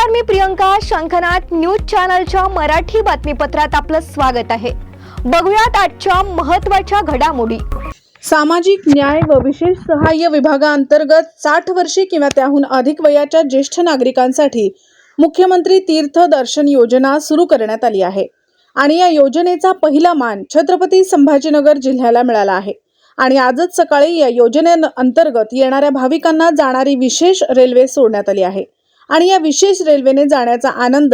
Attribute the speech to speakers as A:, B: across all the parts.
A: नमस्कार, मी प्रियंका. शंखनाद न्यूज चॅनलच्या मराठी बातमीपत्रात आपलं स्वागत आहे. बघूयात आजच्या महत्त्वाच्या घडामोडी.
B: सामाजिक न्याय व विशेष सहाय्य विभागाअंतर्गत 60 वर्षे किंवा त्याहून अधिक वयाच्या ज्येष्ठ नागरिकांसाठी मुख्यमंत्री तीर्थ दर्शन योजना सुरू करण्यात आली आहे आणि या योजनेचा पहिला मान छत्रपती संभाजीनगर जिल्ह्याला मिळाला आहे. आणि आजच सकाळी या योजनेअंतर्गत येणाऱ्या भाविकांना जाणारी विशेष रेल्वे सोडण्यात आली आहे आणि या विशेष रेल्वेने जाण्याचा आनंद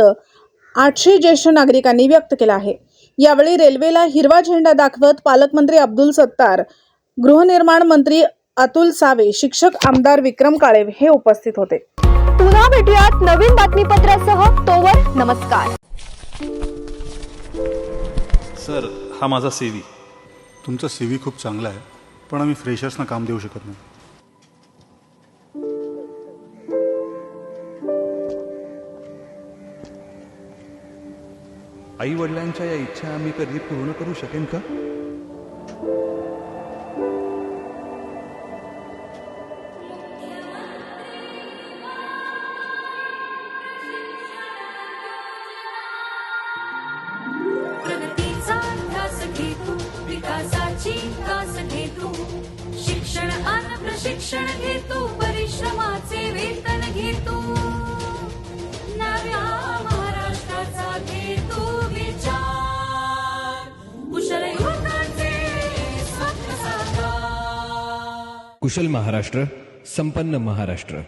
B: 800 ज्येष्ठ नागरिकांनी व्यक्त केला आहे. यावेळी रेल्वेला हिरवा झेंडा दाखवत पालकमंत्री अब्दुल सत्तार, गृहनिर्माण मंत्री अतुल सावे, शिक्षक आमदार विक्रम काळे हे उपस्थित होते.
A: पुन्हा भेटूयात नवीन बातमीपत्रासह. तोवर नमस्कार.
C: सर, हा माझा सीव्ही.
D: तुमचा सीव्ही खूप चांगला आहे, पण आम्ही फ्रेशर्सना काम देऊ शकत नाही.
E: आई वडिलांच्या या इच्छा आम्ही कधी पूर्ण करू शकेन का?
F: प्रगतीचा ध्यास घे तू, विकासाची कास घे तू, शिक्षण आणि प्रशिक्षण घे तू, परिश्रमाचे वेतन घे तू, नव्या महाराष्ट्राचा घे तू विचार, कुशल युवकांचे स्वप्न साकार.
G: कुशल महाराष्ट्र, संपन्न महाराष्ट्र.